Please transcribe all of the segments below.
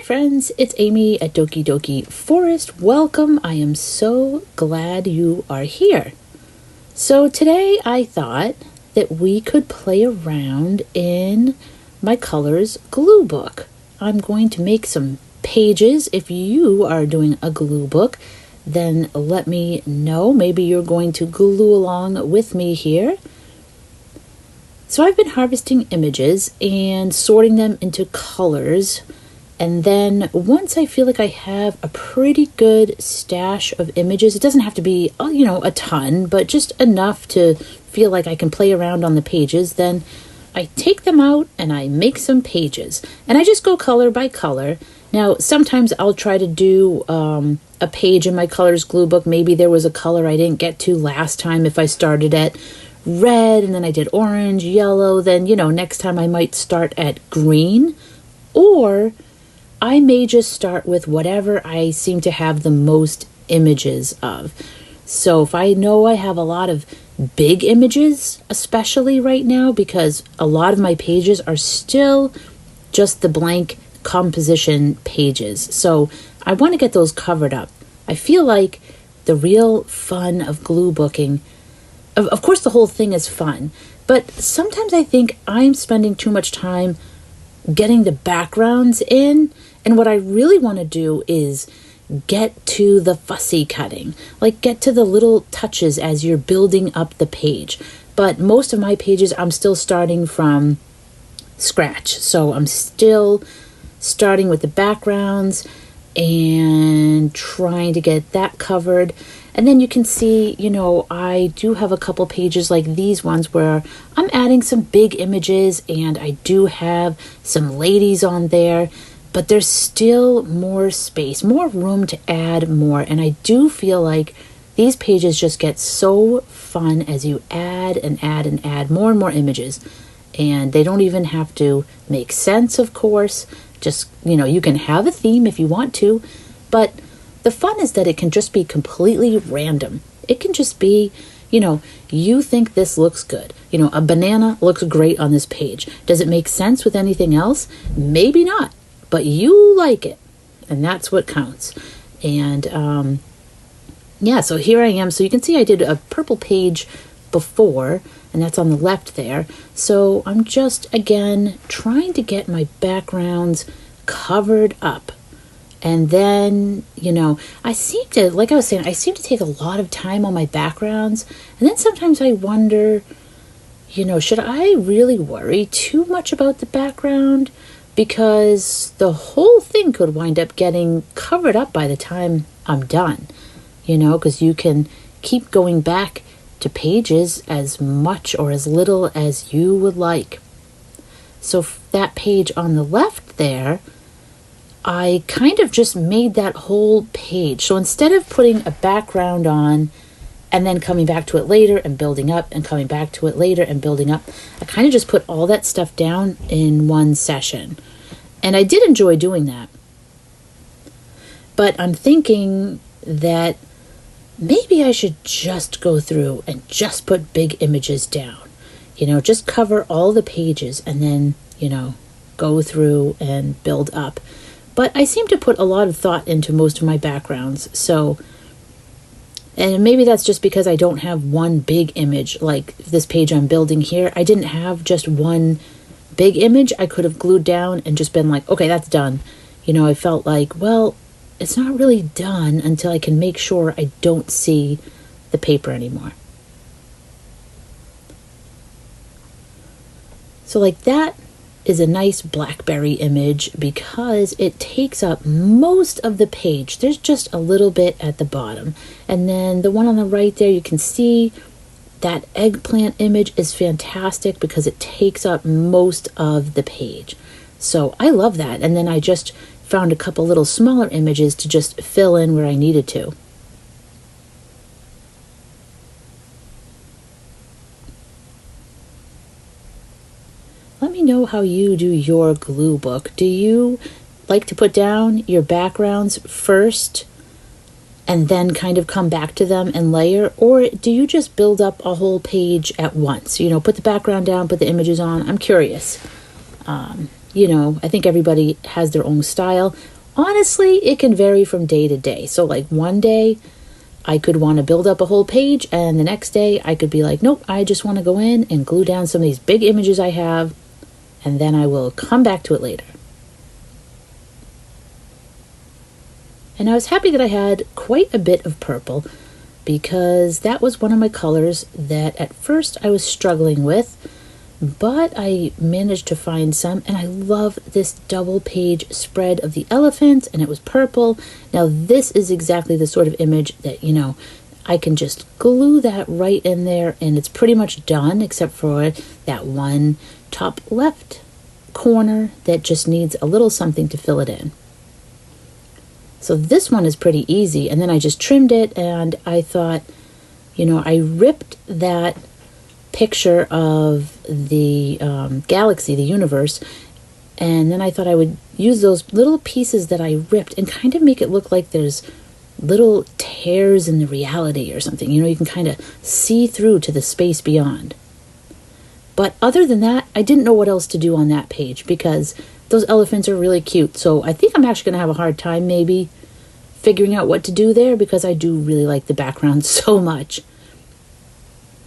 friends, it's Amy at Doki Doki Forest. Welcome. I am so glad you are here. So today I thought that we could play around in my colors glue book. I'm going to make some pages. If you are doing a glue book, then let me know. Maybe you're going to glue along with me here. So I've been harvesting images and sorting them into colors. And then once I feel like I have a pretty good stash of images, it doesn't have to be, a ton, but just enough to feel like I can play around on the pages, then I take them out and I make some pages. And I just go color by color. Now, sometimes I'll try to do a page in my colors glue book. Maybe there was a color I didn't get to last time if I started at red and then I did orange, yellow, then, next time I might start at green. Or I may just start with whatever I seem to have the most images of. So if I know I have a lot of big images, especially right now, because a lot of my pages are still just the blank composition pages. So I want to get those covered up. I feel like the real fun of glue booking, of course the whole thing is fun, but sometimes I think I'm spending too much time getting the backgrounds in, and what I really want to do is get to the fussy cutting, like get to the little touches as you're building up the page. But most of my pages, I'm still starting from scratch. So I'm still starting with the backgrounds and trying to get that covered. And then you can see, I do have a couple pages like these ones where I'm adding some big images and I do have some ladies on there, but there's still more space, more room to add more. And I do feel like these pages just get so fun as you add and add and add more and more images. And they don't even have to make sense, of course. Just, you can have a theme if you want to, but the fun is that it can just be completely random. It can just be, you think this looks good. A banana looks great on this page. Does it make sense with anything else? Maybe not, but you like it, and that's what counts. And so here I am. So you can see I did a purple page before, and that's on the left there. So I'm just, again, trying to get my backgrounds covered up. And then, I seem to, like I was saying, I seem to take a lot of time on my backgrounds. And then sometimes I wonder, should I really worry too much about the background? Because the whole thing could wind up getting covered up by the time I'm done. Because you can keep going back to pages as much or as little as you would like. So that page on the left there, I kind of just made that whole page. So instead of putting a background on and then coming back to it later and building up and coming back to it later and building up, I kind of just put all that stuff down in one session. And I did enjoy doing that. But I'm thinking that maybe I should just go through and just put big images down. Just cover all the pages and then, go through and build up. But I seem to put a lot of thought into most of my backgrounds. So, and maybe that's just because I don't have one big image like this page I'm building here. I didn't have just one big image I could have glued down and just been like, okay, that's done. I felt like, well, it's not really done until I can make sure I don't see the paper anymore. So like that is a nice blackberry image because it takes up most of the page. There's just a little bit at the bottom. And then the one on the right there, you can see that eggplant image is fantastic because it takes up most of the page. So I love that. And then I just found a couple little smaller images to just fill in where I needed to. Let me know how you do your glue book. Do you like to put down your backgrounds first and then kind of come back to them and layer? Or do you just build up a whole page at once? Put the background down, put the images on. I'm curious. I think everybody has their own style. Honestly, it can vary from day to day. So like one day I could want to build up a whole page, and the next day I could be like, nope, I just want to go in and glue down some of these big images I have, and then I will come back to it later. And I was happy that I had quite a bit of purple, because that was one of my colors that at first I was struggling with, but I managed to find some, and I love this double page spread of the elephants, and it was purple. Now this is exactly the sort of image that, I can just glue that right in there, and it's pretty much done except for that one top left corner that just needs a little something to fill it in. So this one is pretty easy, and then I just trimmed it, and I thought, I ripped that picture of the galaxy, the universe, and then I thought I would use those little pieces that I ripped and kind of make it look like there's little tears in the reality or something. You can kind of see through to the space beyond. But other than that, I didn't know what else to do on that page, because those elephants are really cute. So I think I'm actually going to have a hard time maybe figuring out what to do there, because I do really like the background so much.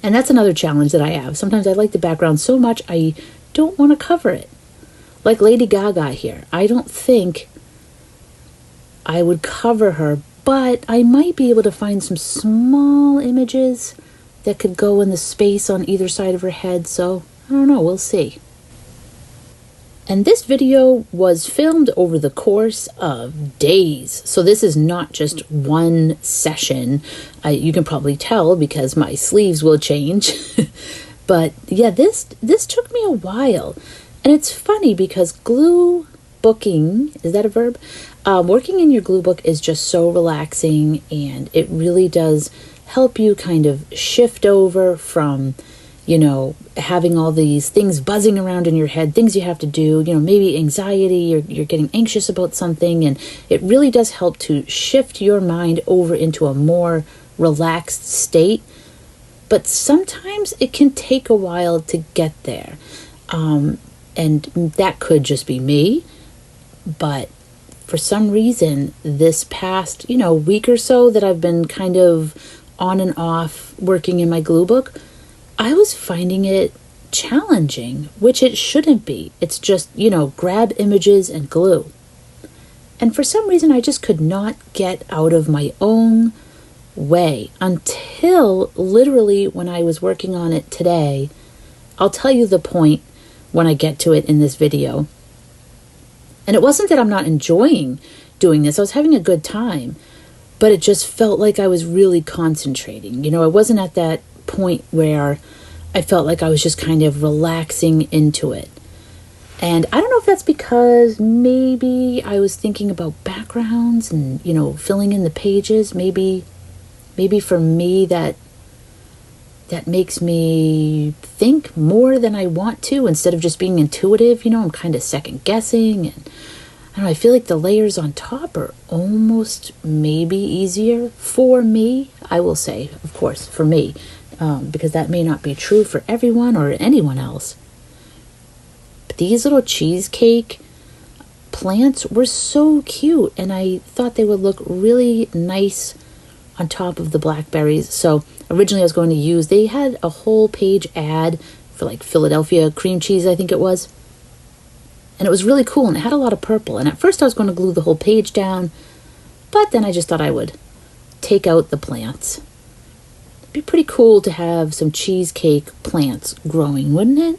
And that's another challenge that I have. Sometimes I like the background so much I don't want to cover it. Like Lady Gaga here. I don't think I would cover her, but I might be able to find some small images that could go in the space on either side of her head. So I don't know, we'll see. And this video was filmed over the course of days. So this is not just one session. You can probably tell because my sleeves will change. But yeah, this took me a while. And it's funny because glue booking, is that a verb? Working in your glue book is just so relaxing, and it really does help you kind of shift over from having all these things buzzing around in your head, things you have to do, maybe anxiety, or you're getting anxious about something, and it really does help to shift your mind over into a more relaxed state. But sometimes it can take a while to get there. And that could just be me, but for some reason, this past, week or so that I've been kind of on and off working in my glue book, I was finding it challenging, which it shouldn't be. It's just, grab images and glue. And for some reason, I just could not get out of my own way until literally when I was working on it today. I'll tell you the point when I get to it in this video. And it wasn't that I'm not enjoying doing this. I was having a good time, but it just felt like I was really concentrating. I wasn't at that point where I felt like I was just kind of relaxing into it. And I don't know if that's because maybe I was thinking about backgrounds and, filling in the pages. Maybe for me that makes me think more than I want to instead of just being intuitive. I'm kind of second guessing, and I don't know, I feel like the layers on top are almost maybe easier for me. I will say, of course, for me, because that may not be true for everyone or anyone else. But these little cheesecake plants were so cute, and I thought they would look really nice on top of the blackberries. So originally I was going to use, they had a whole page ad for like Philadelphia cream cheese, I think it was. And it was really cool, and it had a lot of purple. And at first I was going to glue the whole page down, but then I just thought I would take out the plants. It'd be pretty cool to have some cheesecake plants growing, wouldn't it?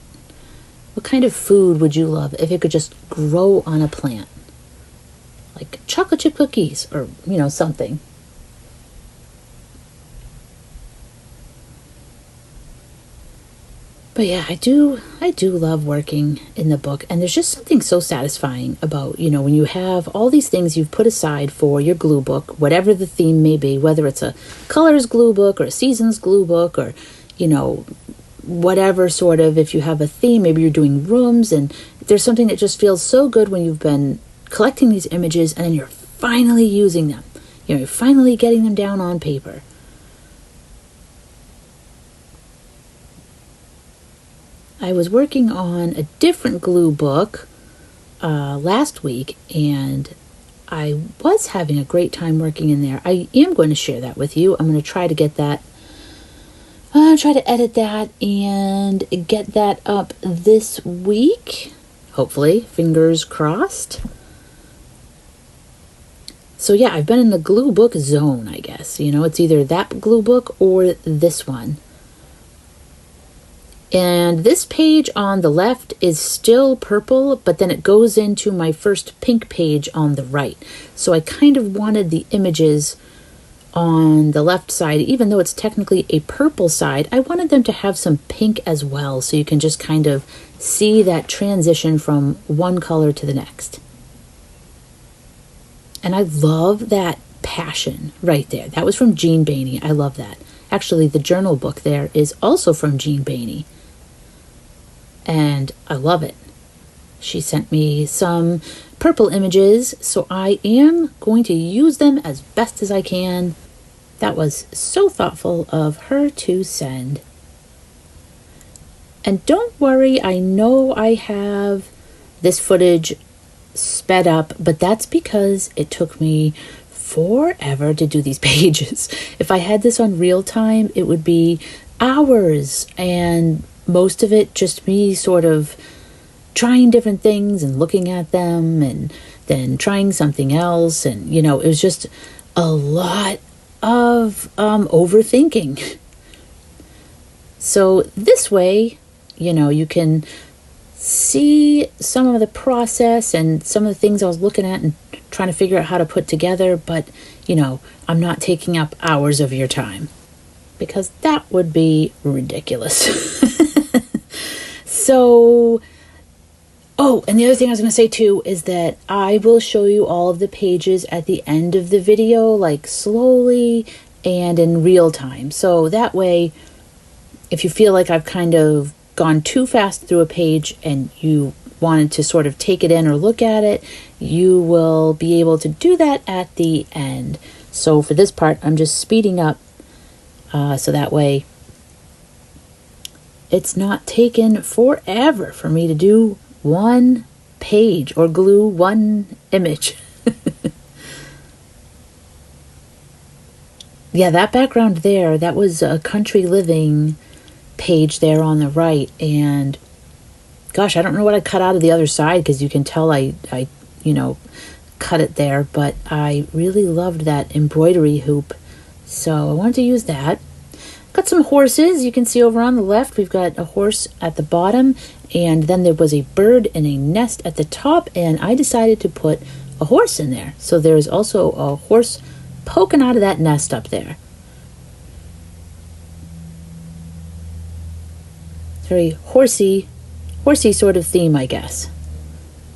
What kind of food would you love if it could just grow on a plant? Like chocolate chip cookies or, something. But yeah, I do love working in the book, and there's just something so satisfying about, when you have all these things you've put aside for your glue book, whatever the theme may be, whether it's a colors glue book or a seasons glue book, or, whatever sort of, if you have a theme, maybe you're doing rooms, and there's something that just feels so good when you've been collecting these images and then you're finally using them. You're finally getting them down on paper. I was working on a different glue book last week, and I was having a great time working in there. I am going to share that with you. I'm going to try to get that, try to edit that and get that up this week. Hopefully, fingers crossed. So yeah, I've been in the glue book zone, I guess. You know, it's either that glue book or this one. And this page on the left is still purple, but then it goes into my first pink page on the right. So I kind of wanted the images on the left side, even though it's technically a purple side, I wanted them to have some pink as well, so you can just kind of see that transition from one color to the next. And I love that passion right there. That was from Jean Bainey. I love that. Actually, the journal book there is also from Jean Bainey. And I love it. She sent me some purple images, so I am going to use them as best as I can. That was so thoughtful of her to send. And don't worry, I know I have this footage sped up, but that's because it took me forever to do these pages. If I had this on real time, it would be hours, and most of it just me sort of trying different things and looking at them and then trying something else. And, you know, it was just a lot of overthinking. So this way, you know, you can see some of the process and some of the things I was looking at and trying to figure out how to put together, but, you know, I'm not taking up hours of your time because that would be ridiculous. So, oh, and the other thing I was going to say too is that I will show you all of the pages at the end of the video, like slowly and in real time. So that way, if you feel like I've kind of gone too fast through a page and you wanted to sort of take it in or look at it, you will be able to do that at the end. So for this part, I'm just speeding up so that way it's not taken forever for me to do one page or glue one image. Yeah, that background there, that was a country living page there on the right, and gosh, I don't know what I cut out of the other side because you can tell I you know, cut it there, but I really loved that embroidery hoop, so I wanted to use that. Got some horses. You can see over on the left we've got a horse at the bottom, and then there was a bird in a nest at the top, and I decided to put a horse in there. So there's also a horse poking out of that nest up there. Very horsey sort of theme, I guess.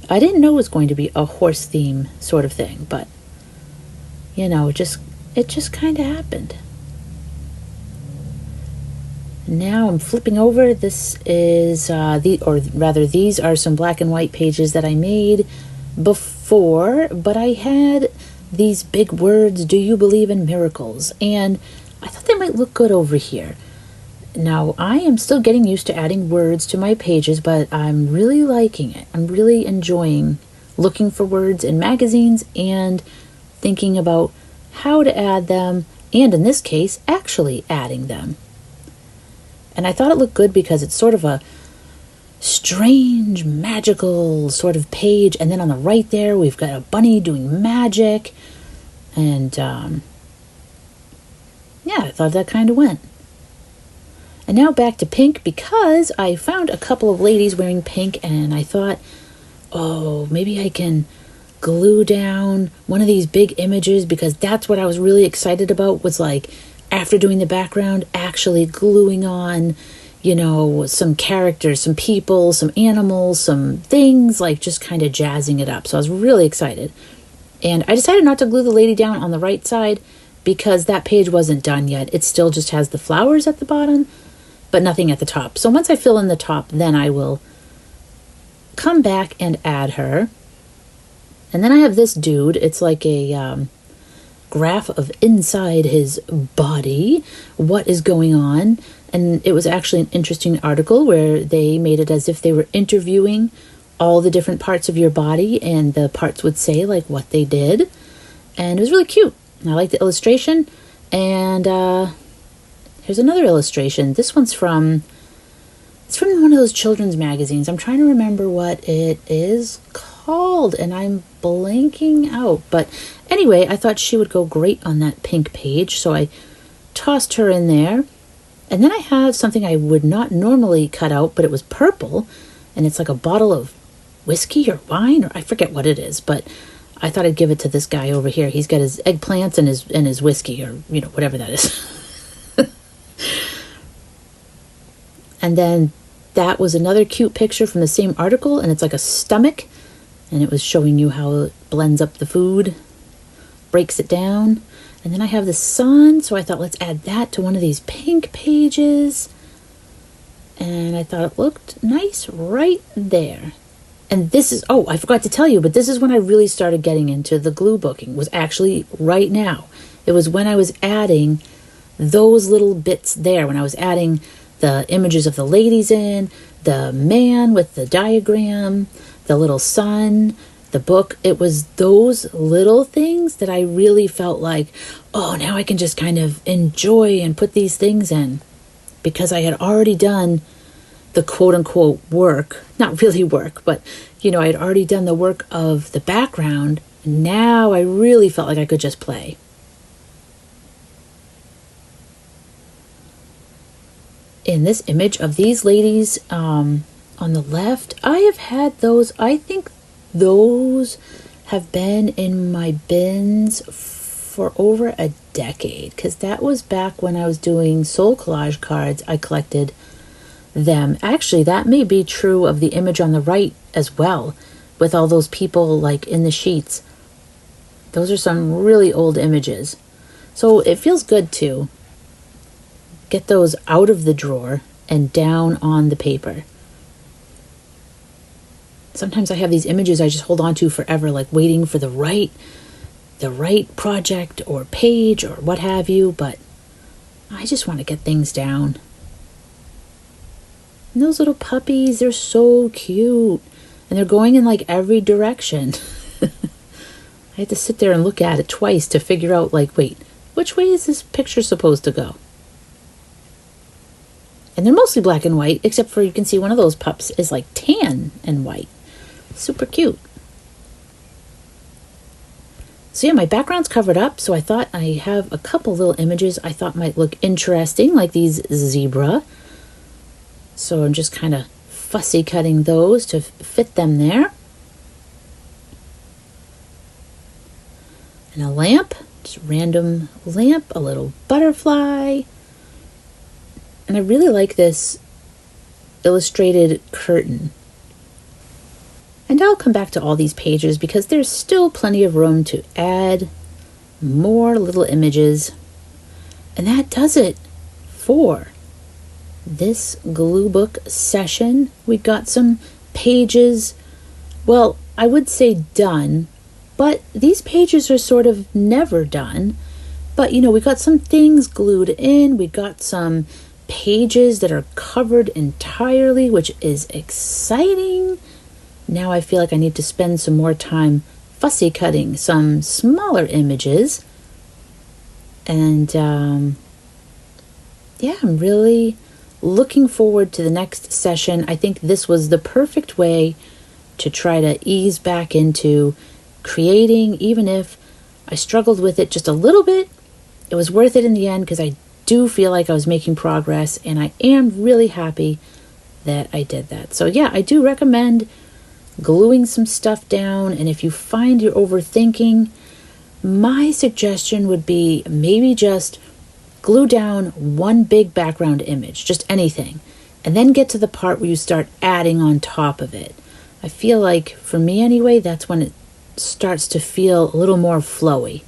I didn't know it was going to be a horse theme sort of thing, but you know, it just kind of happened. Now I'm flipping over. This is these are some black and white pages that I made before, but I had these big words, "Do you believe in miracles?" And I thought they might look good over here. Now, I am still getting used to adding words to my pages, but I'm really liking it. I'm really enjoying looking for words in magazines and thinking about how to add them, and in this case, actually adding them. And I thought it looked good because it's sort of a strange, magical sort of page. And then on the right there, we've got a bunny doing magic. And yeah, I thought that kind of went. And now back to pink because I found a couple of ladies wearing pink. And I thought, oh, maybe I can glue down one of these big images because that's what I was really excited about, was like, after doing the background, actually gluing on, you know, some characters, some people, some animals, some things, like just kind of jazzing it up. So I was really excited. And I decided not to glue the lady down on the right side because that page wasn't done yet. It still just has the flowers at the bottom, but nothing at the top. So once I fill in the top, then I will come back and add her. And then I have this dude. It's like a graph of inside his body, what is going on. And it was actually an interesting article where they made it as if they were interviewing all the different parts of your body, and the parts would say like what they did. And it was really cute. I like the illustration. And here's another illustration. This one's from one of those children's magazines. I'm trying to remember what it is called, and I'm blanking out. But anyway, I thought she would go great on that pink page, so I tossed her in there. And then I have something I would not normally cut out, but it was purple, and it's like a bottle of whiskey or wine, or I forget what it is, but I thought I'd give it to this guy over here. He's got his eggplants and his whiskey, or whatever that is. And then that was another cute picture from the same article, and it's like a stomach, and it was showing you how it blends up the food, breaks it down. And then I have the sun, so I thought let's add that to one of these pink pages. And I thought it looked nice right there. And this is, I forgot to tell you, but this is when I really started getting into the glue booking, was actually right now. It was when I was adding those little bits there, when I was adding the images of the ladies in, the man with the diagram, the little sun, the book. It was those little things that I really felt like, now I can just kind of enjoy and put these things in, because I had already done the quote-unquote work, not really work, but I had already done the work of the background. Now I really felt like I could just play. In this image of these ladies on the left, I have had those. I think those have been in my bins for over a decade, because that was back when I was doing soul collage cards. I collected them. Actually, that may be true of the image on the right as well, with all those people like in the sheets. Those are some really old images. So it feels good to get those out of the drawer and down on the paper. Sometimes I have these images I just hold on to forever, like waiting for the right project or page or what have you, but I just want to get things down. And those little puppies, they're so cute. And they're going in like every direction. I had to sit there and look at it twice to figure out, like, wait, which way is this picture supposed to go? And they're mostly black and white, except for you can see one of those pups is like tan and white. Super cute. So yeah, my background's covered up, so I thought I have a couple little images I thought might look interesting, like these zebra. So I'm just kind of fussy cutting those to fit them there. And a lamp, just random lamp, a little butterfly. And I really like this illustrated curtain. And I'll come back to all these pages because there's still plenty of room to add more little images. And that does it for this glue book session. We got some pages, well, I would say done, but these pages are sort of never done. But we got some things glued in. We got some pages that are covered entirely, which is exciting. Now I feel like I need to spend some more time fussy cutting some smaller images. And yeah, I'm really looking forward to the next session. I think this was the perfect way to try to ease back into creating. Even if I struggled with it just a little bit, it was worth it in the end, because I do feel like I was making progress, and I am really happy that I did that. So yeah, I do recommend gluing some stuff down. And if you find you're overthinking, my suggestion would be maybe just glue down one big background image, just anything, and then get to the part where you start adding on top of it. I feel like, for me anyway, that's when it starts to feel a little more flowy.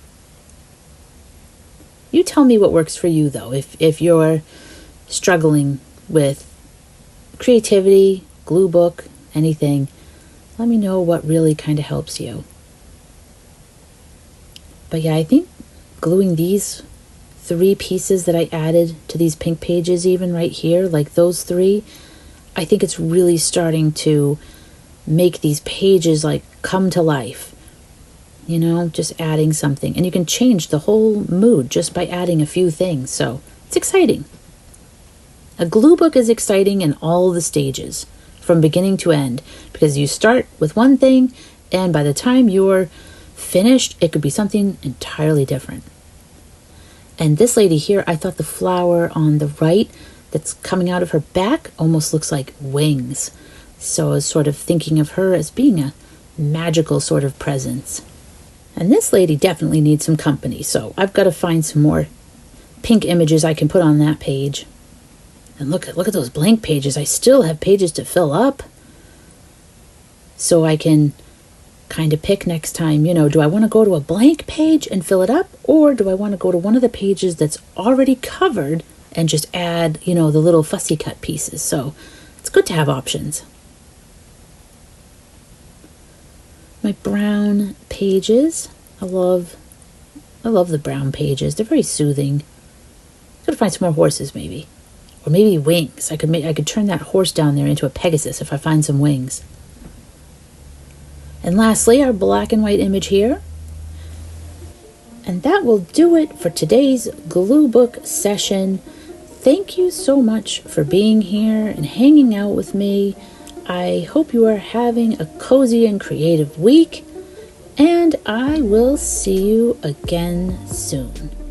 You tell me what works for you, though. If you're struggling with creativity, glue book, anything, let me know what really kind of helps you. But yeah, I think gluing these 3 pieces that I added to these pink pages, even right here, like those 3, I think it's really starting to make these pages like come to life. You know, just adding something. And you can change the whole mood just by adding a few things. So it's exciting. A glue book is exciting in all the stages, from beginning to end, because you start with one thing, and by the time you're finished, it could be something entirely different. And this lady here, I thought the flower on the right that's coming out of her back almost looks like wings. So I was sort of thinking of her as being a magical sort of presence. And this lady definitely needs some company, so I've got to find some more pink images I can put on that page. And look at those blank pages. I still have pages to fill up. So I can kind of pick next time, you know, do I want to go to a blank page and fill it up? Or do I want to go to one of the pages that's already covered and just add, you know, the little fussy cut pieces? So it's good to have options. My brown pages. I love the brown pages. They're very soothing. Gotta find some more horses maybe. Or maybe wings. I could turn that horse down there into a Pegasus if I find some wings. And lastly, our black and white image here. And that will do it for today's glue book session. Thank you so much for being here and hanging out with me. I hope you are having a cozy and creative week. And I will see you again soon.